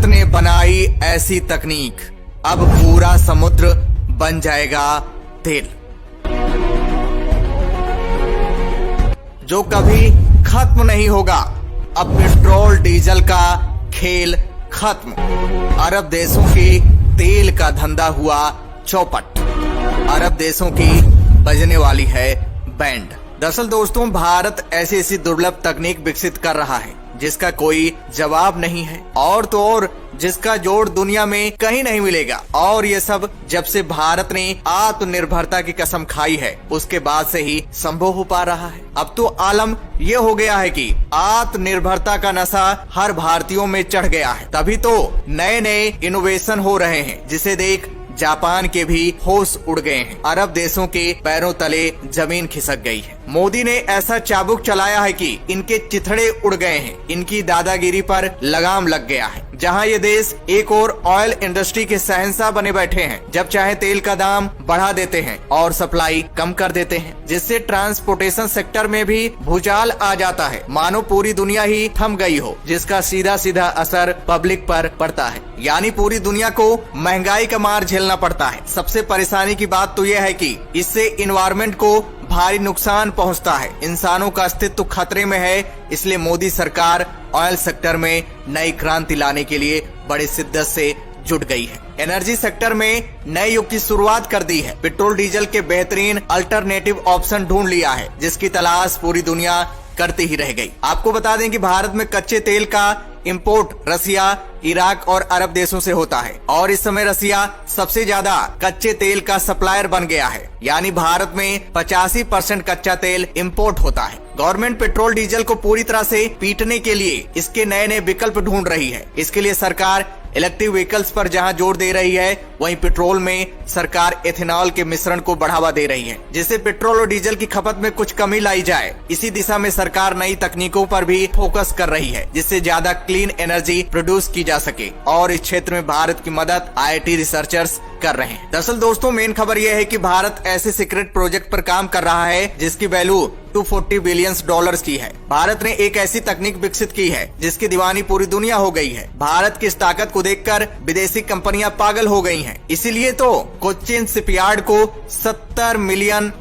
भारत ने बनाई ऐसी तकनीक, अब पूरा समुद्र बन जाएगा तेल, जो कभी खत्म नहीं होगा। अब पेट्रोल डीजल का खेल खत्म। अरब देशों की तेल का धंधा हुआ चौपट। अरब देशों की बजने वाली है बैंड। दरअसल दोस्तों, भारत ऐसी ऐसी दुर्लभ तकनीक विकसित कर रहा है जिसका कोई जवाब नहीं है, और तो और जिसका जोड़ दुनिया में कहीं नहीं मिलेगा। और ये सब जब से भारत ने आत्मनिर्भरता की कसम खाई है उसके बाद से ही संभव हो पा रहा है। अब तो आलम ये हो गया है कि आत्मनिर्भरता का नशा हर भारतीयों में चढ़ गया है, तभी तो नए नए इनोवेशन हो रहे हैं, जिसे देख जापान के भी होश उड़ गए हैं। अरब देशों के पैरों तले जमीन खिसक गई है। मोदी ने ऐसा चाबुक चलाया है कि इनके चिथड़े उड़ गए हैं। इनकी दादागिरी पर लगाम लग गया है। जहां ये देश एक और ऑयल इंडस्ट्री के शहंशाह बने बैठे हैं, जब चाहे तेल का दाम बढ़ा देते हैं और सप्लाई कम कर देते हैं, जिससे ट्रांसपोर्टेशन सेक्टर में भी भूचाल आ जाता है। मानो पूरी दुनिया ही थम गई हो, जिसका सीधा सीधा असर पब्लिक पर पड़ता है। यानी पूरी दुनिया को महंगाई का मार झेलना पड़ता है। सबसे परेशानी की बात तो यह है कि इससे इन्वायरमेंट को भारी नुकसान पहुंचता है। इंसानों का अस्तित्व खतरे में है। इसलिए मोदी सरकार ऑयल सेक्टर में नई क्रांति लाने के लिए बड़े शिद्दत से जुट गई है। एनर्जी सेक्टर में नए युग की शुरुआत कर दी है। पेट्रोल डीजल के बेहतरीन अल्टरनेटिव ऑप्शन ढूंढ लिया है, जिसकी तलाश पूरी दुनिया करती ही रह गई। आपको बता दें कि भारत में कच्चे तेल का इंपोर्ट रसिया, इराक और अरब देशों से होता है, और इस समय रसिया सबसे ज्यादा कच्चे तेल का सप्लायर बन गया है। यानी भारत में 85% कच्चा तेल इंपोर्ट होता है। गवर्नमेंट पेट्रोल डीजल को पूरी तरह से पीटने के लिए इसके नए नए विकल्प ढूंढ रही है। इसके लिए सरकार इलेक्ट्रिक व्हीकल्स पर जहां जोर दे रही है, वहीं पेट्रोल में सरकार एथेनॉल के मिश्रण को बढ़ावा दे रही है, जिससे पेट्रोल और डीजल की खपत में कुछ कमी लाई जाए। इसी दिशा में सरकार नई तकनीकों पर भी फोकस कर रही है, जिससे ज्यादा क्लीन एनर्जी प्रोड्यूस की जा सके, और इस क्षेत्र में भारत की मदद IIT रिसर्चर्स कर रहे हैं। दरअसल दोस्तों, मेन खबर यह है कि भारत ऐसे सीक्रेट प्रोजेक्ट पर काम कर रहा है जिसकी वैल्यू $240 बिलियन की है। भारत ने एक ऐसी तकनीक विकसित की है जिसकी दीवानी पूरी दुनिया हो गई है। भारत की इस ताकत को देखकर विदेशी कंपनियां पागल हो गई हैं। इसीलिए तो कोच्चिन शिपयार्ड को $70 मिलियन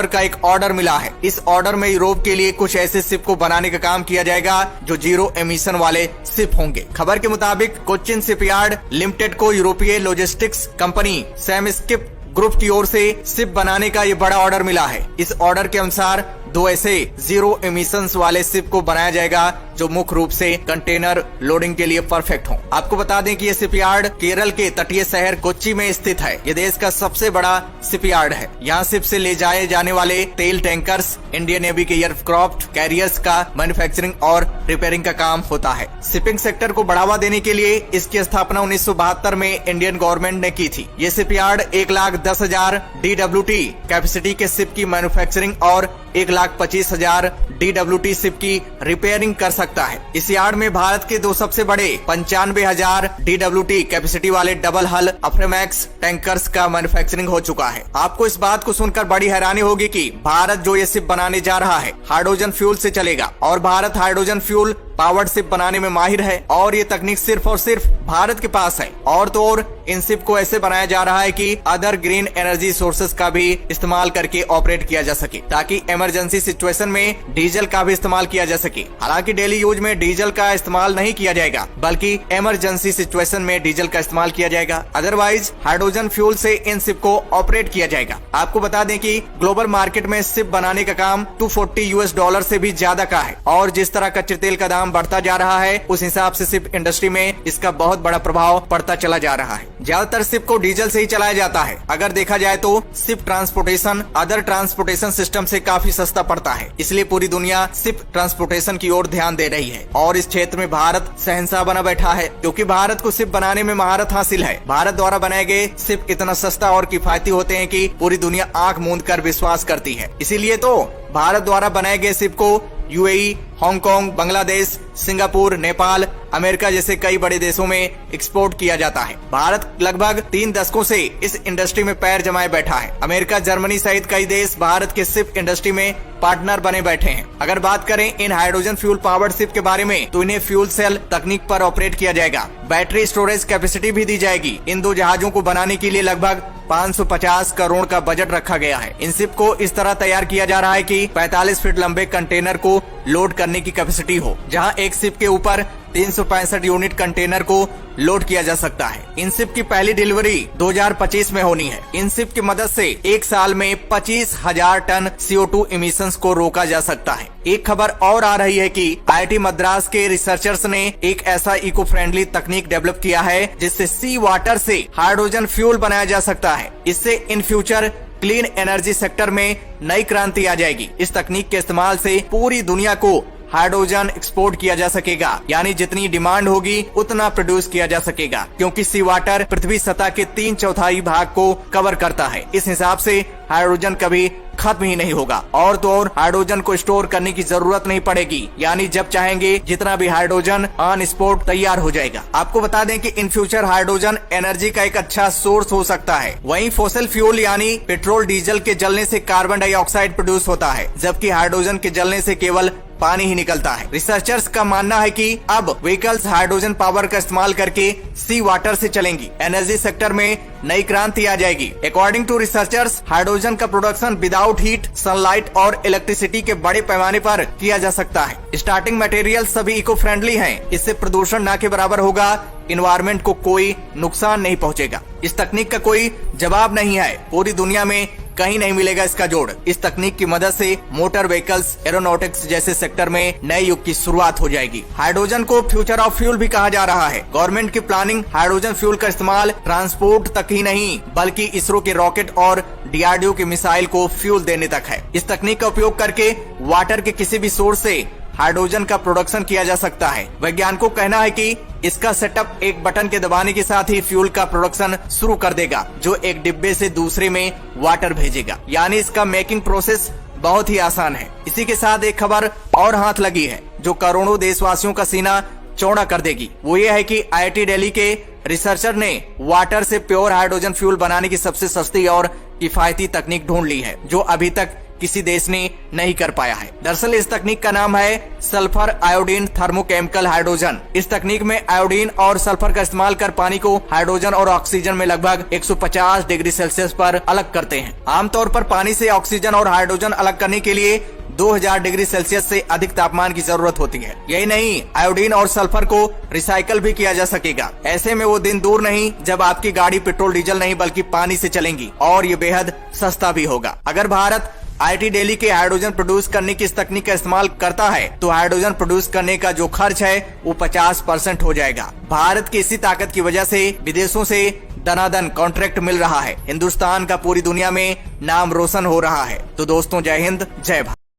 का एक ऑर्डर मिला है। इस ऑर्डर में यूरोप के लिए कुछ ऐसे शिप को बनाने का काम किया जाएगा जो जीरो एमिशन वाले शिप होंगे। खबर के मुताबिक कोच्चिन शिपयार्ड लिमिटेड को यूरोपीय लॉजिस्टिक्स कंपनी सैमस्किप ग्रुप की ओर से शिप बनाने का ये बड़ा ऑर्डर मिला है। इस ऑर्डर के अनुसार 2 ऐसे जीरो एमिशंस वाले शिप को बनाया जाएगा जो मुख्य रूप से कंटेनर लोडिंग के लिए परफेक्ट हो। आपको बता दें कि ये शिपयार्ड केरल के तटीय शहर कोच्चि में स्थित है। ये देश का सबसे बड़ा शिपयार्ड है। यहाँ शिप से ले जाए जाने वाले तेल टैंकर्स, इंडियन नेवी के एयरक्राफ्ट कैरियर्स का मैन्युफैक्चरिंग और रिपेयरिंग का काम होता है। शिपिंग सेक्टर को बढ़ावा देने के लिए इसकी स्थापना 1972 में इंडियन गवर्नमेंट ने की थी। ये शिपयार्ड 1,10,000 DWT कैपेसिटी के शिप की मैन्युफैक्चरिंग और 1,25,000 DWT शिप की रिपेयरिंग कर सकता है। इस यार्ड में भारत के 2 सबसे बड़े 95,000 DWT कैपेसिटी वाले डबल हल अफ्रीमैक्स टैंकर्स का मैन्युफैक्चरिंग हो चुका है। आपको इस बात को सुनकर बड़ी हैरानी होगी कि भारत जो ये शिप बनाने जा रहा है हाइड्रोजन फ्यूल से चलेगा, और Bharat hydrogen fuel powered ship बनाने में माहिर है, और ये तकनीक सिर्फ और सिर्फ भारत के पास है। और तो और इन शिप को ऐसे बनाया जा रहा है कि अदर ग्रीन एनर्जी सोर्सेस का भी इस्तेमाल करके ऑपरेट किया जा सके, ताकि इमरजेंसी सिचुएशन में डीजल का भी इस्तेमाल किया जा सके। हालांकि डेली यूज में डीजल का इस्तेमाल नहीं किया जाएगा, बल्कि इमरजेंसी सिचुएशन में डीजल का इस्तेमाल किया जाएगा। अदरवाइज हाइड्रोजन फ्यूल से इन शिप को ऑपरेट किया जाएगा। आपको बता दें कि ग्लोबल मार्केट में शिप बनाने का काम $240 से भी ज्यादा का है, और जिस तरह कच्चे तेल का दाम बढ़ता जा रहा है उस हिसाब से शिप इंडस्ट्री में इसका बहुत बड़ा प्रभाव पड़ता चला जा रहा है। ज्यादातर शिप को डीजल से ही चलाया जाता है। अगर देखा जाए तो ship transportation other transportation system से काफी सस्ता पड़ता है। इसलिए पूरी दुनिया शिप ट्रांसपोर्टेशन की ओर ध्यान दे रही है, और इस क्षेत्र में भारत शहंशाह बना बैठा है, क्योंकि भारत को शिप बनाने में महारत हासिल है। भारत द्वारा बनाए गए शिप इतना सस्ता और किफायती होते हैं कि पूरी दुनिया आंख मूंद कर विश्वास करती है। इसीलिए तो भारत द्वारा बनाए गए शिप को UAE, Hong Kong, Bangladesh, Singapore, Nepal, America जैसे कई बड़े देशों में एक्सपोर्ट किया जाता है। भारत लगभग 3 दशकों से इस इंडस्ट्री में पैर जमाए बैठा है। अमेरिका, जर्मनी सहित कई देश भारत के शिप इंडस्ट्री में पार्टनर बने बैठे हैं। अगर बात करें इन हाइड्रोजन फ्यूल पावर्ड शिप के बारे में, तो इन्हें फ्यूल सेल तकनीक पर ऑपरेट किया जाएगा। बैटरी स्टोरेज कैपेसिटी भी दी जाएगी। इन 2 जहाजों को बनाने के लिए लगभग 550 करोड़ का बजट रखा गया है। इन शिप को इस तरह तैयार किया जा रहा है कि 45 फीट लंबे कंटेनर को लोड करने की कैपेसिटी हो, जहां एक शिप के ऊपर 365 यूनिट कंटेनर को लोड किया जा सकता है। इन शिप की पहली डिलीवरी 2025 में होनी है। इन शिप की मदद से एक साल में 25,000 टन CO2 इमिशंस को रोका जा सकता है। एक खबर और आ रही है कि IIT मद्रास के रिसर्चर्स ने एक ऐसा इको फ्रेंडली तकनीक डेवलप किया है जिससे सी वाटर से हाइड्रोजन फ्यूल बनाया जा सकता है। इससे in future clean energy sector में नई क्रांति आ जाएगी। इस तकनीक के इस्तेमाल से पूरी दुनिया को हाइड्रोजन एक्सपोर्ट किया जा सकेगा, यानी जितनी डिमांड होगी उतना प्रोड्यूस किया जा सकेगा, क्योंकि सी वाटर पृथ्वी सतह के 3/4 भाग को कवर करता है। इस हिसाब से हाइड्रोजन कभी खत्म ही नहीं होगा। और तो और हाइड्रोजन को स्टोर करने की जरूरत नहीं पड़ेगी, यानी जब चाहेंगे जितना भी हाइड्रोजन ऑन स्पॉट तैयार हो जाएगा। आपको बता दें कि इन फ्यूचर हाइड्रोजन एनर्जी का एक अच्छा सोर्स हो सकता है। वहीं फॉसिल फ्यूल यानी पेट्रोल, डीजल के जलने से कार्बन डाइऑक्साइड प्रोड्यूस होता है, जबकि हाइड्रोजन के जलने से केवल पानी ही निकलता है। रिसर्चर्स का मानना है कि अब व्हीकल्स हाइड्रोजन पावर का इस्तेमाल करके सी वाटर से चलेंगी। एनर्जी सेक्टर में नई क्रांति आ जाएगी। अकॉर्डिंग टू रिसर्चर्स, हाइड्रोजन का प्रोडक्शन विदाउट हीट, सनलाइट और इलेक्ट्रिसिटी के बड़े पैमाने पर किया जा सकता है। स्टार्टिंग मटेरियल सभी इको फ्रेंडली हैं। इससे प्रदूषण न के बराबर होगा, इन्वायरमेंट को कोई नुकसान नहीं पहुंचेगा। इस तकनीक का कोई जवाब नहीं है। पूरी दुनिया में कहीं नहीं मिलेगा इसका जोड़। इस तकनीक की मदद से मोटर व्हीकल्स, एरोनॉटिक्स जैसे सेक्टर में नए युग की शुरुआत हो जाएगी। हाइड्रोजन को फ्यूचर ऑफ फ्यूल भी कहा जा रहा है। गवर्नमेंट की प्लानिंग हाइड्रोजन फ्यूल का इस्तेमाल ट्रांसपोर्ट तक ही नहीं, बल्कि इसरो के रॉकेट और DRDO के मिसाइल को फ्यूल देने तक है। इस तकनीक का उपयोग करके वाटर के किसी भी सोर्स से हाइड्रोजन का प्रोडक्शन किया जा सकता है। वैज्ञानिकों का कहना है कि इसका सेटअप एक बटन के दबाने के साथ ही फ्यूल का प्रोडक्शन शुरू कर देगा, जो एक डिब्बे से दूसरे में वाटर भेजेगा। यानी इसका मेकिंग प्रोसेस बहुत ही आसान है। इसी के साथ एक खबर और हाथ लगी है जो करोड़ों देशवासियों का सीना चौड़ा कर देगी। वो ये है कि IIT दिल्ली के रिसर्चर ने वाटर से प्योर हाइड्रोजन फ्यूल बनाने की सबसे सस्ती और किफायती तकनीक ढूंढ ली है, जो अभी तक किसी देश ने नहीं कर पाया है। दरअसल इस तकनीक का नाम है सल्फर आयोडीन थर्मोकेमिकल हाइड्रोजन। इस तकनीक में आयोडीन और सल्फर का इस्तेमाल कर पानी को हाइड्रोजन और ऑक्सीजन में लगभग 150 डिग्री सेल्सियस पर अलग करते हैं। आमतौर पर पानी से ऑक्सीजन और हाइड्रोजन अलग करने के लिए 2000 डिग्री सेल्सियस से अधिक तापमान की जरूरत होती है। यही नहीं, आयोडीन और सल्फर को रिसाइकल भी किया जा सकेगा। ऐसे में वो दिन दूर नहीं जब आपकी गाड़ी पेट्रोल डीजल नहीं बल्कि पानी से चलेंगी, और ये बेहद सस्ता भी होगा। अगर भारत IIT दिल्ली के हाइड्रोजन प्रोड्यूस करने की इस तकनीक का इस्तेमाल करता है तो हाइड्रोजन प्रोड्यूस करने का जो खर्च है वो 50% हो जाएगा। भारत की इसी ताकत की वजह से विदेशों से दनादन कॉन्ट्रैक्ट मिल रहा है। हिंदुस्तान का पूरी दुनिया में नाम रोशन हो रहा है। तो दोस्तों, जय हिंद, जय भारत।